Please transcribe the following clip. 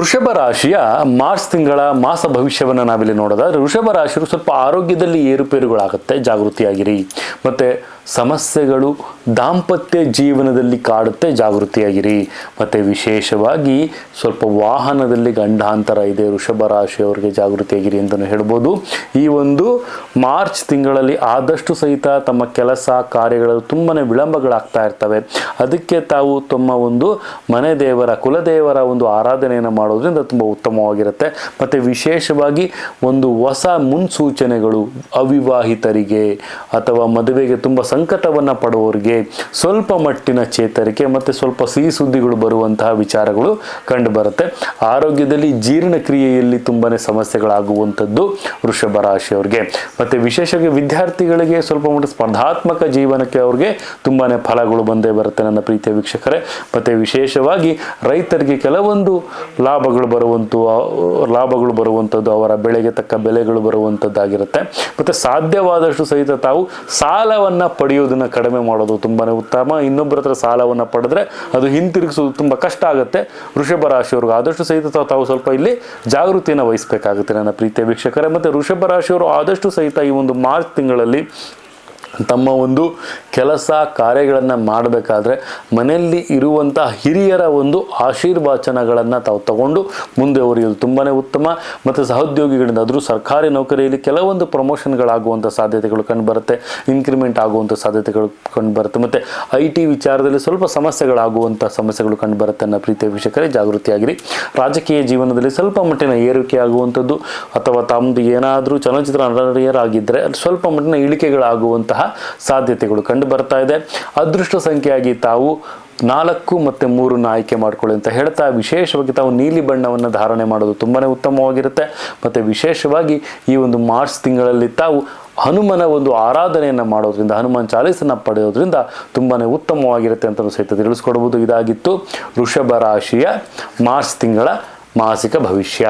ವೃಷಭ ರಾಶಿಯ ಮಾರ್ಚ್ ತಿಂಗಳ ಮಾಸ ಭವಿಷ್ಯವನ್ನು ನಾವಿಲ್ಲಿ ನೋಡೋದಾದ್ರೆ ವೃಷಭ ರಾಶಿಯರು ಸ್ವಲ್ಪ ಆರೋಗ್ಯದಲ್ಲಿ ಏರುಪೇರುಗಳಾಗುತ್ತೆ, ಜಾಗೃತಿಯಾಗಿರಿ. ಮತ್ತು ಸಮಸ್ಯೆಗಳು ದಾಂಪತ್ಯ ಜೀವನದಲ್ಲಿ ಕಾಡುತ್ತೆ, ಜಾಗೃತಿಯಾಗಿರಿ. ಮತ್ತು ವಿಶೇಷವಾಗಿ ಸ್ವಲ್ಪ ವಾಹನದಲ್ಲಿ ಗಂಡಾಂತರ ಇದೆ, ವೃಷಭ ರಾಶಿಯವರಿಗೆ ಜಾಗೃತಿಯಾಗಿರಿ ಅಂತಲೂ ಹೇಳ್ಬೋದು. ಈ ಒಂದು ಮಾರ್ಚ್ ತಿಂಗಳಲ್ಲಿ ಆದಷ್ಟು ಸಹಿತ ತಮ್ಮ ಕೆಲಸ ಕಾರ್ಯಗಳು ತುಂಬಾ ವಿಳಂಬಗಳಾಗ್ತಾ ಇರ್ತವೆ. ಅದಕ್ಕೆ ತಾವು ತಮ್ಮ ಒಂದು ಮನೆ ದೇವರ ಕುಲದೇವರ ಒಂದು ಆರಾಧನೆಯನ್ನು ಮಾಡೋದ್ರಿಂದ ತುಂಬ ಉತ್ತಮವಾಗಿರುತ್ತೆ. ಮತ್ತು ವಿಶೇಷವಾಗಿ ಒಂದು ಹೊಸ ಮುನ್ಸೂಚನೆಗಳು ಅವಿವಾಹಿತರಿಗೆ ಅಥವಾ ಮದುವೆಗೆ ತುಂಬ ಸಂಕಟವನ್ನು ಪಡುವವರಿಗೆ ಸ್ವಲ್ಪ ಮಟ್ಟಿನ ಚೇತರಿಕೆ ಮತ್ತು ಸ್ವಲ್ಪ ಸಿಹಿ ಸುದ್ದಿಗಳು ಬರುವಂತಹ ವಿಚಾರಗಳು ಕಂಡುಬರುತ್ತೆ. ಆರೋಗ್ಯದಲ್ಲಿ ಜೀರ್ಣಕ್ರಿಯೆಯಲ್ಲಿ ತುಂಬಾ ಸಮಸ್ಯೆಗಳಾಗುವಂಥದ್ದು ವೃಷಭ ರಾಶಿಯವರಿಗೆ. ಮತ್ತು ವಿಶೇಷವಾಗಿ ವಿದ್ಯಾರ್ಥಿಗಳಿಗೆ ಸ್ವಲ್ಪ ಮಟ್ಟ ಸ್ಪರ್ಧಾತ್ಮಕ ಜೀವನಕ್ಕೆ ಅವ್ರಿಗೆ ತುಂಬಾ ಫಲಗಳು ಬಂದೇ ಬರುತ್ತೆ ನನ್ನ ಪ್ರೀತಿಯ ವೀಕ್ಷಕರೇ. ಮತ್ತು ವಿಶೇಷವಾಗಿ ರೈತರಿಗೆ ಕೆಲವೊಂದು ಲಾಭಗಳು ಬರುವಂಥದ್ದು, ಅವರ ಬೆಳೆಗೆ ತಕ್ಕ ಬೆಲೆಗಳು ಬರುವಂಥದ್ದಾಗಿರುತ್ತೆ. ಮತ್ತು ಸಾಧ್ಯವಾದಷ್ಟು ಸಹಿತ ತಾವು ಸಾಲವನ್ನು ಪಡೆಯೋದನ್ನು ಕಡಿಮೆ ಮಾಡೋದು ತುಂಬಾ ಉತ್ತಮ. ಇನ್ನೊಬ್ಬರ ಹತ್ರ ಸಾಲವನ್ನು ಪಡೆದ್ರೆ ಅದು ಹಿಂತಿರುಗಿಸೋದು ತುಂಬ ಕಷ್ಟ ಆಗುತ್ತೆ. ವೃಷಭ ರಾಶಿಯವ್ರಿಗೆ ಆದಷ್ಟು ಸಹಿತ ತಾವು ಸ್ವಲ್ಪ ಇಲ್ಲಿ ಜಾಗೃತಿಯನ್ನು ವಹಿಸಬೇಕಾಗುತ್ತೆ ನನ್ನ ಪ್ರೀತಿಯ ವೀಕ್ಷಕರೇ. ಮತ್ತು ವೃಷಭ ರಾಶಿಯವರು ಆದಷ್ಟು ಸಹಿತ ಈ ಒಂದು ಮಾರ್ಚ್ ತಿಂಗಳಲ್ಲಿ ತಮ್ಮ ಒಂದು ಕೆಲಸ ಕಾರ್ಯಗಳನ್ನು ಮಾಡಬೇಕಾದ್ರೆ ಮನೆಯಲ್ಲಿ ಇರುವಂಥ ಹಿರಿಯರ ಒಂದು ಆಶೀರ್ವಚನಗಳನ್ನು ತಾವು ತಗೊಂಡು ಮುಂದೆ ಒರೆಯೋದು ತುಂಬಾ ಉತ್ತಮ. ಮತ್ತು ಸಹೋದ್ಯೋಗಿಗಳಿಂದ ಆದರೂ ಸರ್ಕಾರಿ ನೌಕರಿಯಲ್ಲಿ ಕೆಲವೊಂದು ಪ್ರಮೋಷನ್ಗಳಾಗುವಂಥ ಸಾಧ್ಯತೆಗಳು ಕಂಡುಬರುತ್ತೆ, ಇನ್ಕ್ರಿಮೆಂಟ್ ಆಗುವಂಥ ಸಾಧ್ಯತೆಗಳು ಕಂಡುಬರುತ್ತೆ. ಮತ್ತು IT ವಿಚಾರದಲ್ಲಿ ಸ್ವಲ್ಪ ಸಮಸ್ಯೆಗಳು ಕಂಡುಬರುತ್ತೆ ಅನ್ನೋ ಪ್ರೀತಿಯ ವೀಕ್ಷಕರೇ, ಜಾಗೃತಿಯಾಗಿರಿ. ರಾಜಕೀಯ ಜೀವನದಲ್ಲಿ ಸ್ವಲ್ಪ ಮಟ್ಟಿನ ಏರಿಕೆ ಆಗುವಂಥದ್ದು ಅಥವಾ ತಮ್ಮದು ಏನಾದರೂ ಚಲನಚಿತ್ರ ನಟನೆಯರಾಗಿದ್ದರೆ ಅಲ್ಲಿ ಸ್ವಲ್ಪ ಮಟ್ಟಿನ ಇಳಿಕೆಗಳಾಗುವಂತಹ ಸಾಧ್ಯತೆಗಳು ಕಂಡು ಬರ್ತಾ ಇದೆ. ಅದೃಷ್ಟ ಸಂಖ್ಯೆಯಾಗಿ ತಾವು 4 ಮತ್ತು 3 ಆಯ್ಕೆ ಮಾಡ್ಕೊಳ್ಳಿ ಅಂತ ಹೇಳ್ತಾ, ವಿಶೇಷವಾಗಿ ತಾವು ನೀಲಿ ಬಣ್ಣವನ್ನು ಧಾರಣೆ ಮಾಡೋದು ತುಂಬಾ ಉತ್ತಮವಾಗಿರುತ್ತೆ. ಮತ್ತು ವಿಶೇಷವಾಗಿ ಈ ಒಂದು ಮಾರ್ಚ್ ತಿಂಗಳಲ್ಲಿ ತಾವು ಹನುಮನ ಒಂದು ಆರಾಧನೆಯನ್ನು ಮಾಡೋದ್ರಿಂದ, ಹನುಮಾನ್ ಚಾಲೀಸನ್ನು ಪಡೆಯೋದ್ರಿಂದ ತುಂಬಾ ಉತ್ತಮವಾಗಿರುತ್ತೆ ಅಂತ ಸಹಿತ ತಿಳಿಸ್ಕೊಡ್ಬೋದು. ಇದಾಗಿತ್ತು ವೃಷಭ ರಾಶಿಯ ಮಾರ್ಚ್ ತಿಂಗಳ ಮಾಸಿಕ ಭವಿಷ್ಯ.